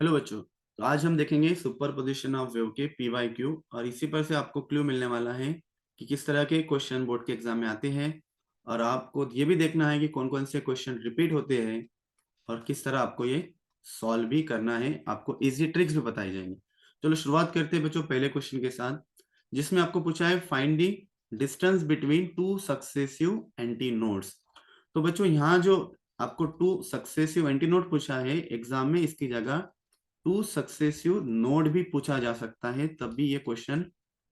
Hello बच्चों। तो आज हम देखेंगे सुपर पोजिशन ऑफ वेव के PYQ और इसी पर से आपको क्लू मिलने वाला है कि किस तरह के क्वेश्चन बोर्ड के एग्जाम में आते हैं। और आपको ये भी देखना है कि कौन कौन से क्वेश्चन रिपीट होते हैं और किस तरह आपको ये सॉल्व भी करना है। आपको इजी ट्रिक्स भी बताई जाएंगी। चलो शुरुआत करते हैं बच्चों पहले क्वेश्चन के साथ, जिसमें आपको पूछा है find the distance between two successive anti nodes. तो बच्चों यहाँ जो आपको टू सक्सेसिव एंटी नोड पूछा है एग्जाम में, इसकी जगह टू सक्सेसिव नोड भी पूछा जा सकता है, तब भी ये क्वेश्चन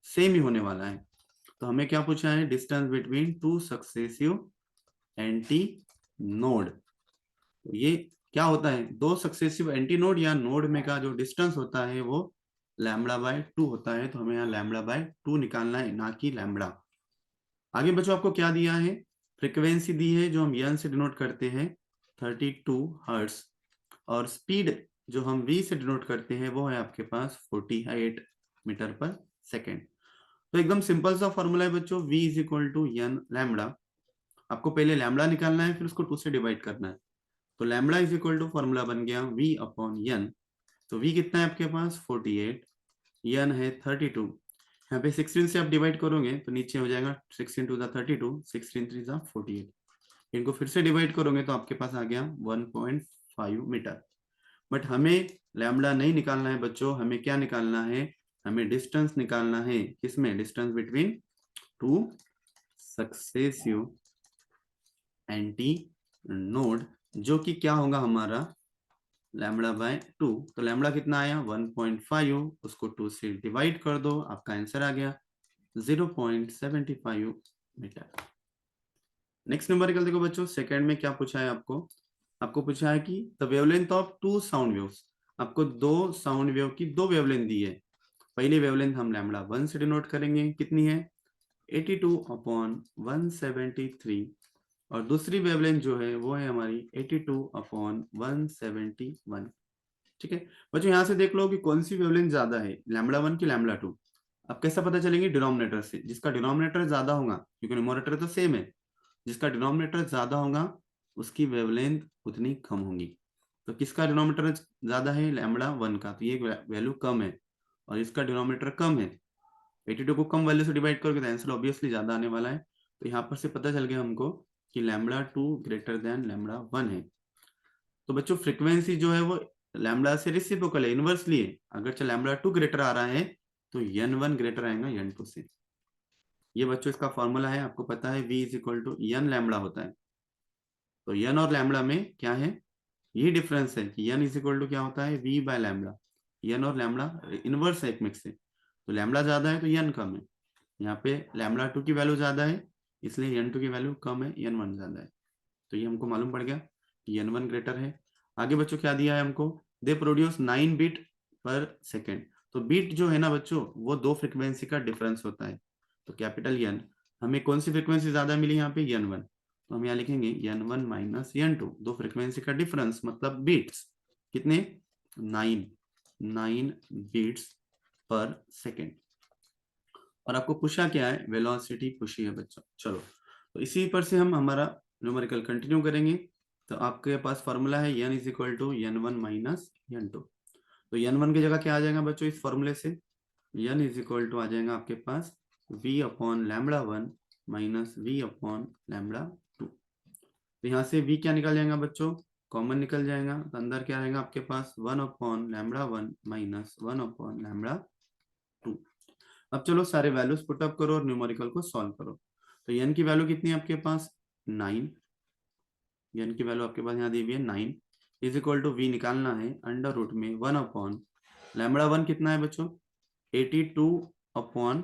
सेम ही होने वाला है। तो हमें क्या पूछा है, distance between two successive anti node. तो ये क्या होता है, दो सक्सेसिव एंटी नोड या नोड में का जो डिस्टेंस होता है वो λ/2 होता है। तो हमें यहाँ λ/2 निकालना है, ना कि लैम्बडा। आगे बच्चों आपको क्या दिया है, फ्रीक्वेंसी दी है जो हम यन से डिनोट करते हैं 32 हर्ट्ज, और स्पीड जो हम v से डिनोट करते हैं वो है आपके पास 48 मीटर पर सेकेंड। तो एकदम सिंपल सा फॉर्मूला है बच्चों, v is equal to n lambda. आपको पहले लैम्बडा निकालना है, फिर उसको 2 से डिवाइड करना है। तो lambda is equal to formula बन गया v अपॉन एन। तो v कितना है आपके पास 48, एन है 32। यहाँ पे 16 से आप डिवाइड करोगे तो नीचे हो जाएगा 16 टू द 32, 16 3 द 48। इनको फिर से डिवाइड करोगे तो आपके पास आ गया 1.5 मीटर। बट हमें लैम्बडा नहीं निकालना है बच्चों, हमें क्या निकालना है, हमें डिस्टेंस निकालना है। किसमें, distance between two successive anti node, जो कि क्या होगा हमारा λ/2। तो लैम्बडा कितना आया 1.5, उसको 2 से डिवाइड कर दो, आपका आंसर आ गया 0.75 मीटर। नेक्स्ट नंबर देखो बच्चों, सेकंड में क्या पूछा है आपको, आपको पूछा है कि the wavelength of two sound waves. आपको दो साउंड वेव की दो वेवलेंथ दी है। पहली वेवलेंथ हम λ1 से डिनोट करेंगे, कितनी है 82/173, और दूसरी वेवलेंथ जो है वो है हमारी 82/171। ठीक है बच्चों, यहाँ से देख लो कि कौन सी वेवलेंथ ज्यादा है, λ1 की λ2। अब कैसा पता चलेंगे, डिनोमिनेटर से। जिसका डिनोमिनेटर ज्यादा होगा, क्योंकि न्यूमरेटर तो सेम है, जिसका डिनोमिनेटर ज्यादा होगा उसकी वेवलेंथ उतनी कम होगी। तो किसका डिनोमिनेटर ज्यादा है, λ1 का, तो ये वैल्यू कम है, और इसका डिनोमिनेटर कम है। 82 को कम वैल्यू से डिवाइड करोगे तो आंसर ऑब्वियसली ज्यादा आने वाला है। तो यहाँ पर से पता चल गया हमको कि λ2 ग्रेटर देन λ1 है। तो बच्चों फ्रीक्वेंसी जो है वो लैम्बडा से रेसिप्रोकल है, इनवर्सली है। अगर चल λ2 ग्रेटर आ रहा है तो n1 ग्रेटर आएगा n2 से। ये बच्चों इसका फॉर्मूला है, आपको पता है v is equal to n lambda होता है। तो n और लैम्बडा में क्या है, ये डिफरेंस है कि n इज इक्वल टू क्या होता है v/लैम्बडा। n और लैम्बडा इनवर्स है एक में से, तो लैम्बडा ज्यादा है तो n कम है। यहाँ पे λ2 की वैल्यू ज्यादा है, इसलिए n2 की वैल्यू कम है, n1 ज्यादा है। तो ये हमको मालूम पड़ गया कि n1 ग्रेटर है। आगे बच्चों क्या दिया है हमको, दे प्रोड्यूस 9 बीट पर सेकेंड। तो बीट जो है ना बच्चों, वो दो फ्रिक्वेंसी का डिफरेंस होता है। तो कैपिटल एन, हमें कौन सी फ्रिक्वेंसी ज्यादा मिली यहाँ पे, n1। तो हम यहाँ लिखेंगे n1 माइनस n2, दो फ्रिक्वेंसी का डिफरेंस मतलब बीट्स कितने, 9 बीट्स पर सेकेंड। और आपको पूछा क्या है, वेलोसिटी पूछी है बच्चों। चलो तो इसी पर से हम हमारा न्यूमेरिकल कंटिन्यू करेंगे। तो आपके पास फॉर्मूला है n is equal to n1 minus n2। तो n1 की जगह क्या आ जाएगा बच्चों इस फॉर्मूले से, n इज इक्वल टू आ जाएगा आपके पास v upon λ1 minus v upon λ2। तो यहाँ से v क्या निकल जाएगा बच्चों, कॉमन निकल जाएगा, तो अंदर क्या आएगा आपके पास 1 अपॉन λ1 माइनस 1 अपॉन λ2। अब चलो सारे वैल्यूज पुटअप करो और न्यूमेरिकल को सॉल्व करो। तो n की वैल्यू कितनी है आपके पास 9, n की वैल्यू आपके पास यहाँ दी हुई है 9, इज इक्वल टू v निकालना है अंडर रूट में 1 अपॉन λ1 कितना है बच्चों 82 अपॉन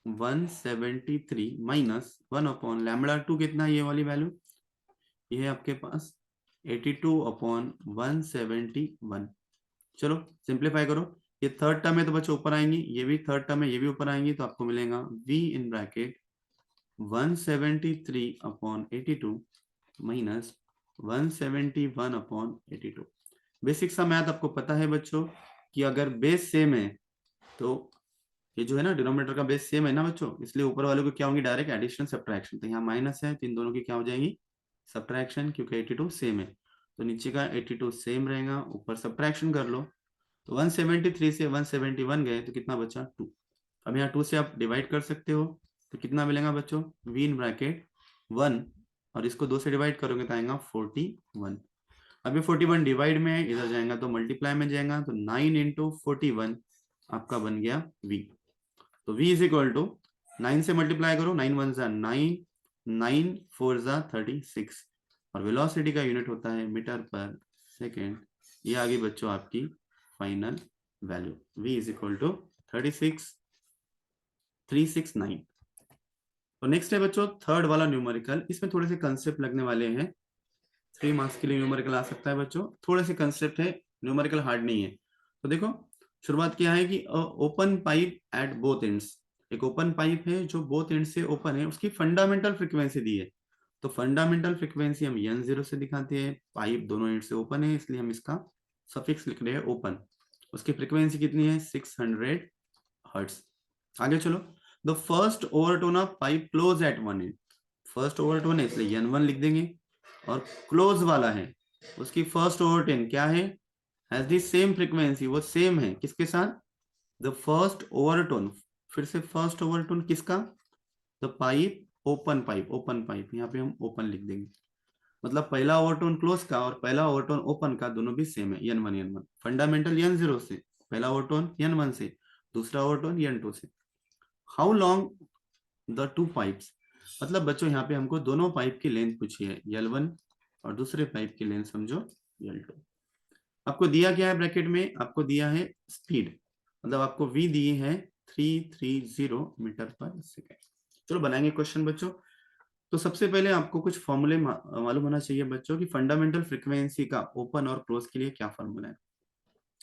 173 माइनस 1 अपॉन λ2 कितना है, ये वाली वैल्यू ये है आपके पास 82 अपॉन 171। चलो सिंप्लीफाई करो, ये थर्ड टर्म है तो बच्चों ऊपर आएंगी, ये भी थर्ड टर्म है ये भी ऊपर आएंगी, तो आपको मिलेगा v in bracket 173 upon 82 minus 171 upon 82। Basic सा मैथ आपको पता है बच्चों कि अगर बेस सेम है तो ये जो है ना डिनोमिनेटर का बेस सेम है ना बच्चों, इसलिए ऊपर वाले को क्या होंगी, डायरेक्ट एडिशन सब्ट्रैक्शन। तो यहाँ माइनस है तो इन दोनों की क्या हो जाएगी, सब्ट्रैक्शन, क्योंकि 82 सेम है। तो नीचे का 82 सेम रहेगा, ऊपर सब्ट्रैक्शन कर लो, तो 173 से 171 गए तो कितना बचा 2। अब यहाँ 2 से आप डिवाइड कर सकते हो तो कितना मिलेगा बच्चों, v इन ब्रैकेट 1 और इसको 2 से डिवाइड करोगे तो आएगा 41। अब ये 41 डिवाइड में है, इधर जाएगा तो मल्टीप्लाई में जाएगा, तो 9 इंटू 41 आपका बन गया v। तो v इज इक्वल टू 9 से मल्टीप्लाई करो, 9 1 जा 9, 9 4 जा 36 और वेलोसिटी का यूनिट होता है मीटर पर सेकेंड। ये आ गई बच्चों आपकी final value, v is equal to 36369। तो नेक्स्ट है बच्चों थर्ड वाला न्यूमेरिकल। इसमें थोड़े से कंसेप्ट लगने वाले हैं, 3 मार्क्स के लिए न्यूमेरिकल आ सकता है बच्चों। थोड़े से कंसेप्ट है, न्यूमेरिकल हार्ड नहीं है। तो देखो शुरुआत क्या है कि open pipe at both ends, एक ओपन पाइप है जो बोथ एंड से ओपन है, उसकी फंडामेंटल फ्रीक्वेंसी दी है। तो फंडामेंटल फ्रीक्वेंसी हम n0 से दिखाते हैं, पाइप दोनों एंड से ओपन है इसलिए हम इसका सफिक्स लिख रहे हैं ओपन। उसकी फ्रीक्वेंसी कितनी है 600 हर्ट्ज। आगे चलो, the first overtone of pipe close eight one and, first overtone है इसलिए n1 लिख देंगे, और क्लोज वाला है उसकी फर्स्ट ओवरटोन क्या है, हैज द सेम फ्रीक्वेंसी, वो सेम है किसके साथ, द फर्स्ट ओवरटोन, फिर से फर्स्ट ओवरटोन किसका, the pipe open pipe, open pipe यहाँ पे हम ओपन लिख देंगे। मतलब पहला ओवरटोन क्लोज का और पहला ओवरटोन ओपन का दोनों भी सेम है, n1 n1। फंडामेंटल n0 से, पहला ओवरटोन n1 से, दूसरा ओवरटोन n2 से। How long the two pipes, मतलब बच्चों यहाँ पे हमको दोनों पाइप की लेंथ पूछी है, L1 और दूसरे पाइप की लेंथ समझो L2। आपको दिया क्या है ब्रैकेट में, आपको दिया है स्पीड, मतलब आपको v दी है 330 मीटर पर सेकेंड। चलो बनाएंगे क्वेश्चन बच्चों। तो सबसे पहले आपको कुछ फॉर्मूले मालूम होना चाहिए बच्चों की फंडामेंटल फ्रीक्वेंसी का ओपन और क्लोज के लिए क्या फॉर्मूला है।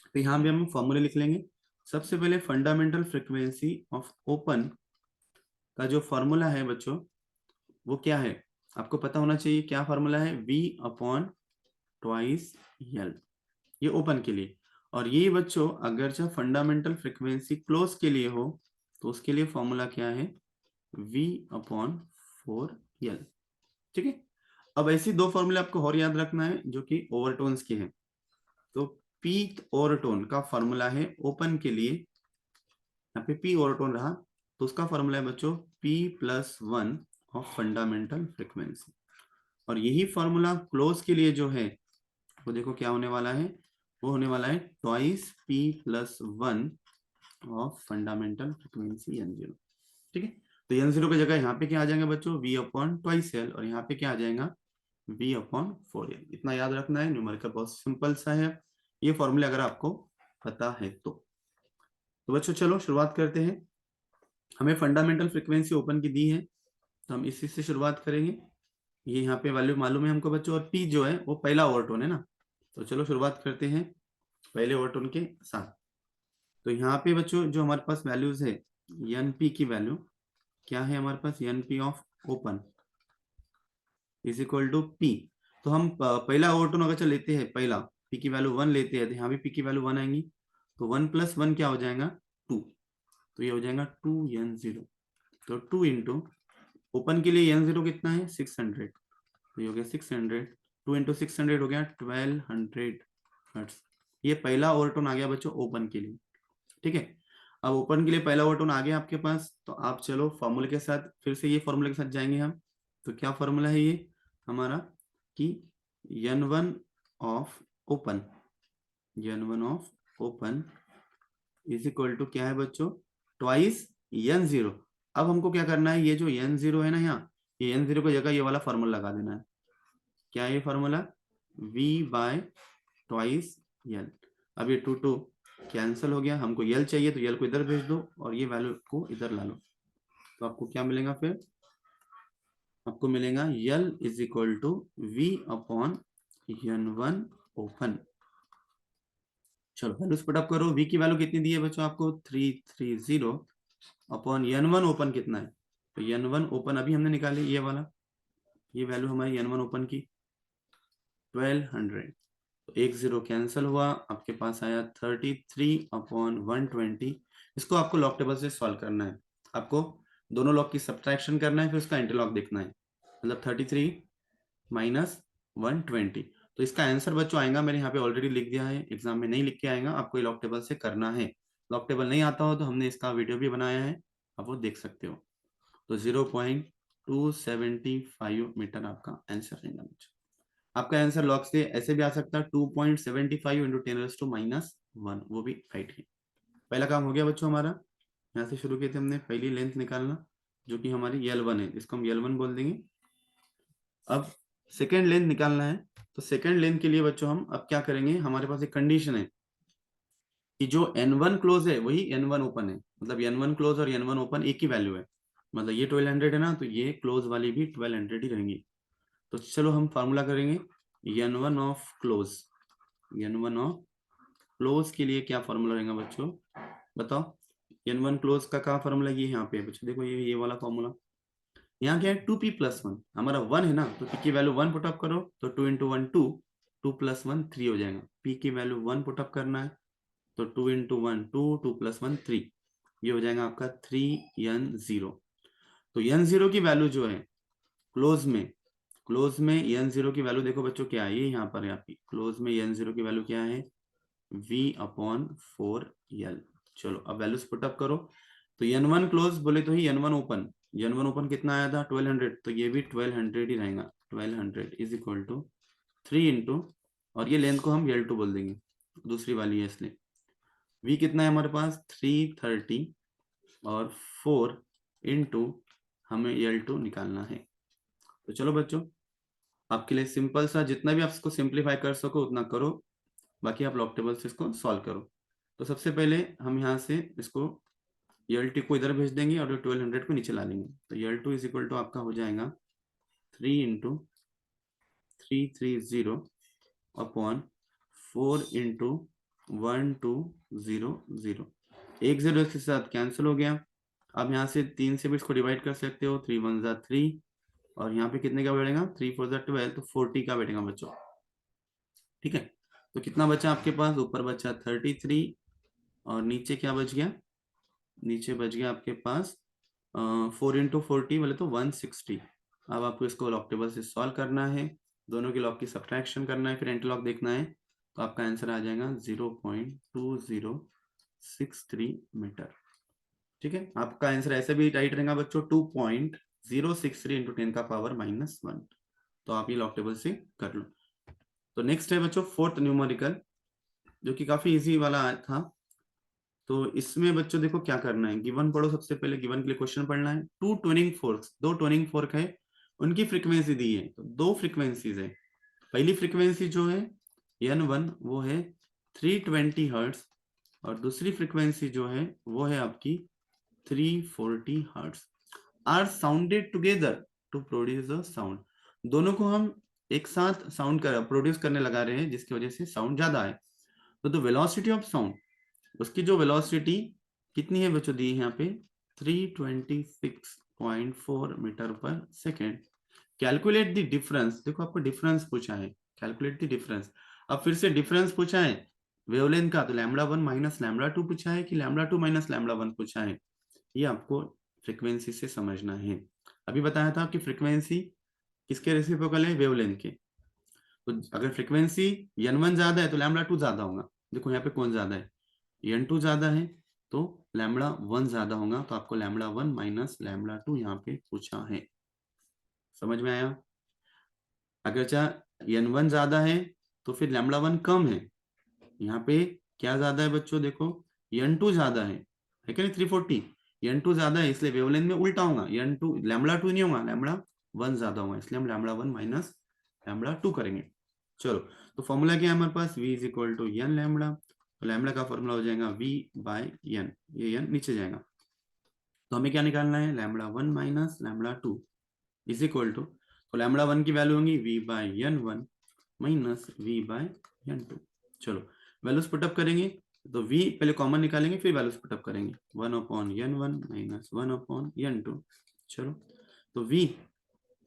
तो यहाँ भी हम फॉर्मूले लिख लेंगे। सबसे पहले फंडामेंटल फ्रीक्वेंसी ऑफ ओपन का जो फॉर्मूला है बच्चों वो क्या है, आपको पता होना चाहिए क्या फॉर्मूला है, v अपॉन ट्वाइस l, ये ओपन के लिए। और ये बच्चों अगर जब फंडामेंटल फ्रीक्वेंसी क्लोज के लिए हो तो उसके लिए फॉर्मूला क्या है, v अपॉन 4l। ठीक है, अब ऐसी दो फॉर्मूले आपको और याद रखना है जो कि ओवरटोन्स के हैं। तो पीक ओवरटोन का फॉर्मूला है ओपन के लिए, यहाँ पे पी ओवरटोन रहा तो उसका फॉर्मूला है बच्चों p+1 ऑफ फंडामेंटल फ्रीक्वेंसी। और यही फॉर्मूला क्लोज के लिए जो है वो देखो क्या होने वाला है, वो होने वाला है twice p+1 of fundamental frequency n0। ठीक है, तो n0 की जगह यहाँ पे क्या आ जाएगा बच्चों, v अपॉन ट्वाइस l, और यहाँ पे क्या आ जाएगा v अपॉन 4l। इतना याद रखना है, न्यूमेरिकल बहुत सिंपल सा है ये फॉर्मूले अगर आपको पता है तो बच्चों चलो शुरुआत करते हैं। हमें फंडामेंटल फ्रीक्वेंसी ओपन की दी है तो हम इसी से शुरुआत करेंगे। ये यहाँ पे वैल्यू मालूम है हमको बच्चों, और p जो है वो पहला ओवरटोन है ना, तो चलो शुरुआत करते हैं पहले ओवरटोन के साथ। तो यहाँ पे बच्चों जो हमारे पास वैल्यूज है np की वैल्यू क्या है हमारे पास, np of open is equal to p। तो हम पहला ओवरटोन अगर चल लेते हैं, पहला p की वैल्यू 1 लेते हैं तो यहाँ भी p की वैल्यू 1 आएंगी, तो 1+1 क्या हो जाएगा 2, तो ये हो जाएगा 2n0। तो 2 इंटू ओपन के लिए n0 कितना है 600, तो ये हो गया 600, 2 इंटू 600 हो गया 1200 हर्ट्ज। ये पहला ओवरटोन आ गया बच्चों ओपन के लिए। ठीक है, अब ओपन के लिए पहला ओवरटोन आ गया आपके पास, तो आप चलो फॉर्मूले के साथ फिर से ये फॉर्मूले के साथ जाएंगे हम। तो क्या फॉर्मूला है ये हमारा कि n1 of open, n1 of open is equal to क्या है बच्चों ट्वाइस n0। अब हमको क्या करना है, ये जो n0 है ना यहाँ, ये n0 की जगह ये वाला फॉर्मूला लगा देना है। क्या है ये formula, v bye twice l। अब ये 2 कैंसिल हो गया, हमको l चाहिए तो l को इधर भेज दो और ये वैल्यू को इधर ला लो, तो आपको क्या मिलेगा फिर, आपको मिलेगा l is equal to v upon n1 open. चलो वैल्यूज पुट अप करो, v की वैल्यू कितनी दी है बच्चों आपको 330 अपॉन n1 ओपन कितना है, तो n1 ओपन अभी हमने निकाली ये वाला, ये वैल्यू हमारी n1 ओपन की 1200, तो 10 कैंसिल हुआ, आपके पास आया 33 अपॉन 120। इसको आपको लॉग टेबल से सॉल्व करना है, आपको दोनों लॉग की सब्ट्रैक्शन करना है फिर उसका इंटरलॉग देखना है, मतलब 33 माइनस 120, तो इसका आंसर बच्चों आएगा, मैंने यहाँ पे ऑलरेडी लिख दिया है, एग्जाम में नहीं लिख के आएगा, आपको लॉग टेबल से करना है। लॉग टेबल नहीं आता हो तो हमने इसका वीडियो भी बनाया है, आप वो देख सकते हो। तो 0.275 मीटर आपका आंसर रहेगा बच्चों। आपका आंसर लॉग से ऐसे भी आ सकता है 2.75 इंटू 10⁻⁻1, वो भी राइट है। पहला काम हो गया बच्चों हमारा। यहाँ से शुरू किए थे हमने पहली लेंथ निकालना, जो कि हमारी L1 है, इसको हम L1 बोल देंगे। अब सेकेंड लेंथ निकालना है, तो सेकेंड लेंथ के लिए बच्चों हम अब क्या करेंगे, हमारे पास एक कंडीशन है कि जो N1 क्लोज है वही N1 ओपन है, मतलब N1 क्लोज और N1 ओपन एक ही वैल्यू है, मतलब ये 1200 है ना, तो ये क्लोज वाली भी 1200 ही रहेंगी। तो चलो हम फार्मूला करेंगे N1 of close. N1 of close के लिए क्या फार्मूला रहेगा बच्चों, बताओ। N1 क्लोज का क्या फार्मूला, ये यहाँ पे बच्चों देखो, ये वाला फार्मूला। यहाँ क्या है 2p+1, हमारा 1 है ना, तो p की वैल्यू 1 पुटअप करो, तो 2 इंटू 1 2, 2+1 3 हो जाएगा। p की वैल्यू 1 पुटअप करना है, तो 2 इंटू 1 2, 2+1 3, ये हो जाएगा आपका 3n0। तो n0 की वैल्यू जो है क्लोज में n0 की वैल्यू देखो बच्चों क्या है, ये यहाँ पर है आपकी क्लोज में n0 की वैल्यू क्या है, v/4l। चलो अब वैल्यूज पुटअप करो, तो n1 क्लोज बोले तो ही n1 ओपन, n1 ओपन कितना आया था 1200, तो ये भी 1200 ही रहेगा। 1200 इज इक्वल टू 3 इंटू, और ये लेंथ को हम L2 बोल देंगे, दूसरी वाली है इसलिए। v कितना है हमारे पास 330, और 4 इंटू हमें L2 निकालना है। तो चलो बच्चों, आपके लिए सिंपल सा, जितना भी आप इसको सिंप्लीफाई कर सको उतना करो, बाकी आप लॉग टेबल से इसको सॉल्व करो। तो सबसे पहले हम यहाँ से इसको L2 को इधर भेज देंगे और 1200 को नीचे ला लेंगे, तो L2 इज इक्वल टू आपका हो जाएगा 3 इंटू 330 अपॉन 4 इंटू 1200, एक जीरो इसके साथ कैंसिल हो गया। अब यहाँ से 3 से भी इसको डिवाइड कर सकते हो, 3 1 जा 3, और यहाँ पे कितने का बैठेगा 3 4 जा 12, तो 40 का बैठेगा बच्चों। ठीक है, तो कितना बचा आपके पास, ऊपर बचा 33, और नीचे क्या बच गया, नीचे बच गया आपके पास 4 इंटू 40 बोले तो 160। अब आपको इसको लॉग टेबल से सॉल्व करना है, दोनों के लॉग की सब्ट्रैक्शन करना है, फिर एंटीलॉग देखना है, तो आपका आंसर आ जाएगा 0.2063 मीटर। ठीक है, आपका आंसर ऐसे भी राइट रहेगा बच्चों 2.063 इंटू 10⁻⁻1। तो आप ये लॉग टेबल से कर लो। तो नेक्स्ट है बच्चों फोर्थ न्यूमेरिकल, जो कि काफी इजी वाला था। तो इसमें बच्चों देखो क्या करना है, गिवन पढ़ो, सबसे पहले गिवन के लिए क्वेश्चन पढ़ना है। दो ट्यूनिंग फोर्क है, उनकी फ्रीक्वेंसी दी है, तो दो फ्रीक्वेंसीज है। पहली फ्रीक्वेंसी जो है N1 वो है 320 हर्ट्ज, और दूसरी फ्रीक्वेंसी जो है वो है आपकी 340 hertz, are sounded together to produce a sound. दोनों को हम एक साथ साउंड प्रोड्यूस करने लगा रहे हैं, जिसकी वजह से साउंड ज्यादा है। तो द वेलोसिटी ऑफ साउंड, उसकी जो वेलोसिटी कितनी है बच्चों, दी है यहाँ पे 326.4 मीटर पर सेकेंड। कैलकुलेट द डिफरेंस, देखो आपको डिफरेंस पूछा है, कैलकुलेट द डिफरेंस। अब फिर से डिफरेंस पूछा है वेवलेंथ का, तो λ1 माइनस λ2 पूछा है कि λ2 माइनस λ1 पूछा है, ये आपको फ्रीक्वेंसी से समझना है। अभी बताया था कि फ्रीक्वेंसी किसके रेसिप्रोकल है, वेवलेंथ के। तो अगर फ्रीक्वेंसी n1 ज्यादा है तो λ2 ज्यादा होगा, देखो यहाँ पे कौन ज्यादा है, n2 ज्यादा है, तो λ1 ज्यादा होगा, तो आपको λ1 माइनस λ2 यहाँ पे पूछा है। समझ में आया। अगर चाहे n1 ज्यादा है तो फिर λ1 कम है, यहाँ पे क्या ज्यादा है बच्चों, देखो n2 ज्यादा है क्या नहीं, 340, n2 ज्यादा है, इसलिए वेवलेंथ में उल्टा होगा, n2 λ2 नहीं होगा, λ1 ज्यादा होगा, इसलिए हम λ1 माइनस λ2 करेंगे। चलो, तो फॉर्मूला क्या है हमारे पास, v is equal to n lambda, तो लैम्बडा का फॉर्मूला हो जाएगा v बाय n, ये n नीचे जाएगा, तो हमें क्या निकालना है, λ1 माइनस λ2 इज इक्वल टू, तो λ1 की वैल्यू होगी v by n1 minus v by n2। चलो वैल्यूज पुटअप करेंगे, तो v पहले कॉमन निकालेंगे, फिर वैल्यूज पुटअप करेंगे, 1/n1 माइनस 1/n2। चलो, तो v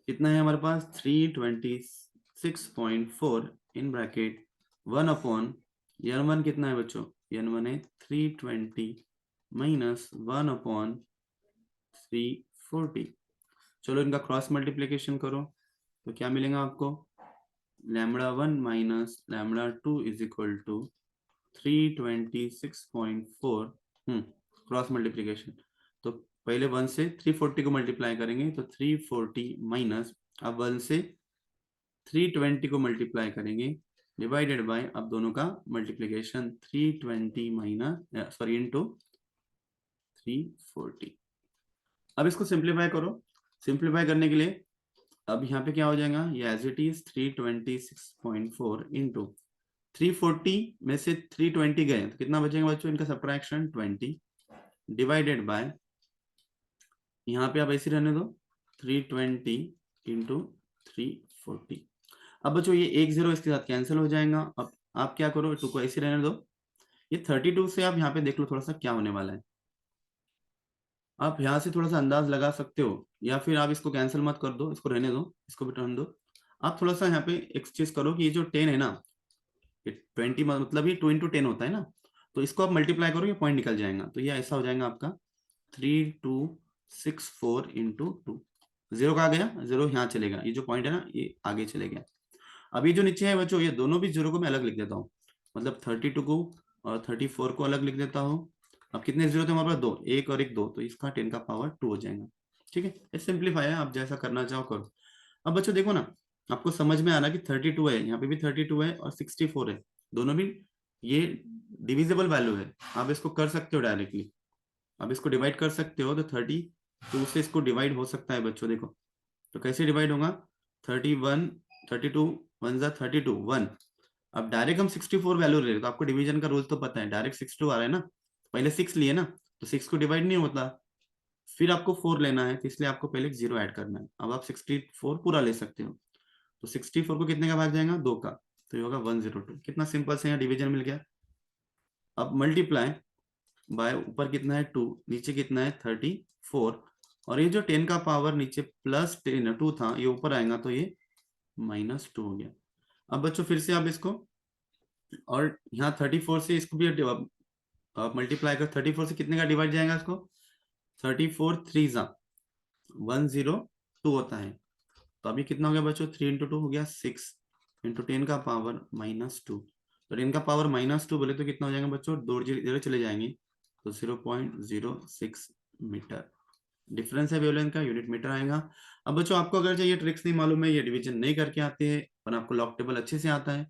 कितना है हमारे पास 326.4 इन ब्रैकेट 1/n1 कितना है बच्चों, n1 है 320 माइनस 1/340। चलो इनका क्रॉस मल्टीप्लीकेशन करो, तो क्या मिलेगा आपको, λ1 minus λ2 is equal to 326.4। Cross multiplication, तो पहले 1 से 340 को मल्टीप्लाई करेंगे तो 340 माइनस, अब 1 से 320 को मल्टीप्लाई करेंगे डिवाइडेड बाय, अब दोनों का मल्टीप्लीकेशन 320 माइनस सॉरी इनटू 340। अब इसको सिंप्लीफाई करो। सिंप्लीफाई करने के लिए अब यहाँ पे क्या हो जाएगा, ये एज इट इज 326.4 इंटू 340 में से 320 गए तो कितना बचेगा बच्चों, इनका सब्ट्रैक्शन 20 डिवाइडेड बाय, यहाँ पे आप ऐसे रहने दो 320 इंटू 340। अब बच्चों ये 1 0 इसके साथ कैंसिल हो जाएगा। अब आप क्या करो, 2 को ऐसे रहने दो। ये 32 से आप यहाँ पे देख लो थोड़ा सा क्या होने वाला है। आप यहाँ से थोड़ा सा अंदाज लगा सकते हो, या फिर आप इसको कैंसिल मत कर दो, इसको रहने दो, इसको भी रहने दो। आप थोड़ा सा यहाँ पे एक चीज करो कि ये जो 10 है ना, ये 20 मतलब ये 2 इंटू 10 होता है ना, तो इसको आप मल्टीप्लाई करो, ये पॉइंट निकल जाएगा। तो ये ऐसा हो जाएगा आपका 3264 इंटू 2। जीरो कहाँ गया, जीरो यहाँ चलेगा, ये जो पॉइंट है ना ये आगे चले गया। अब ये जो नीचे है बच्चों, ये दोनों भी जीरो को मैं अलग लिख देता हूँ, मतलब 32 को और 34 को अलग लिख देता हूँ। अब कितने जीरो थे हमारे पास, दो, एक और एक दो, तो इसका 10 का पावर 2 हो जाएगा। ठीक है, ये सिंप्लीफाई है, आप जैसा करना चाहो करो। अब बच्चों देखो ना, आपको समझ में आ रहा है कि 32 है, यहाँ पे भी 32 है और 64 है, दोनों भी ये डिविजिबल वैल्यू है, आप इसको कर सकते हो डायरेक्टली। अब इसको डिवाइड कर सकते हो, तो 32 से इसको डिवाइड हो सकता है बच्चों। देखो तो कैसे डिवाइड होगा, 31 32 1 जा 32 1। अब डायरेक्ट हम 64 वैल्यू ले रहे, तो आपको डिवीजन का रूल तो पता है, डायरेक्ट 62 आ रहा है ना, पहले 6 लिए ना, तो 6 को डिवाइड नहीं होता, फिर आपको 4 लेना है, तो इसलिए आपको पहले 0 ऐड करना है। अब आप 64 पूरा ले सकते हो, तो 64 को कितने का भाग जाएगा, 2 का, तो ये होगा 102। कितना सिंपल से यहाँ डिवीजन मिल गया। अब मल्टीप्लाई बाय, ऊपर कितना है 2, नीचे कितना है 34, और ये जो 10 का पावर नीचे प्लस 10 2 था, ये ऊपर आएगा तो ये -2 हो गया। अब बच्चों फिर से आप इसको, और यहाँ 34 से इसको भी आप मल्टीप्लाई कर, 34 से कितने का डिवाइड जाएगा इसको, 34 3 जा 102 होता है। तो अभी कितना हो गया बच्चों, 3 इंटू 2 हो गया 6 इंटू 10 का पावर -2। तो 10 का पावर -2 बोले तो कितना हो जाएगा बच्चों, दो जीरो चले जाएंगे, तो 0.06 मीटर। डिफरेंस है वेवलेंथ का, यूनिट मीटर आएगा। अब बच्चों आपको अगर चाहिए ट्रिक्स नहीं मालूम है, ये डिवीजन नहीं करके आते हैं, पर आपको लॉग टेबल अच्छे से आता है,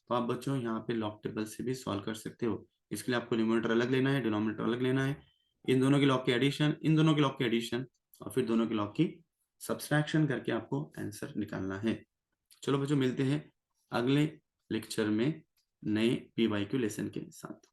तो आप बच्चों यहाँ पे लॉग टेबल से भी सॉल्व कर सकते हो। इसके लिए आपको न्यूमरेटर अलग लेना है, डिनोमिनेटर अलग लेना है, इन दोनों के लॉग के एडिशन, इन दोनों के लॉग के एडिशन, और फिर दोनों के लॉग की सब्सट्रैक्शन करके आपको आंसर निकालना है। चलो बच्चों मिलते हैं अगले लेक्चर में नए PYQ लेसन के साथ।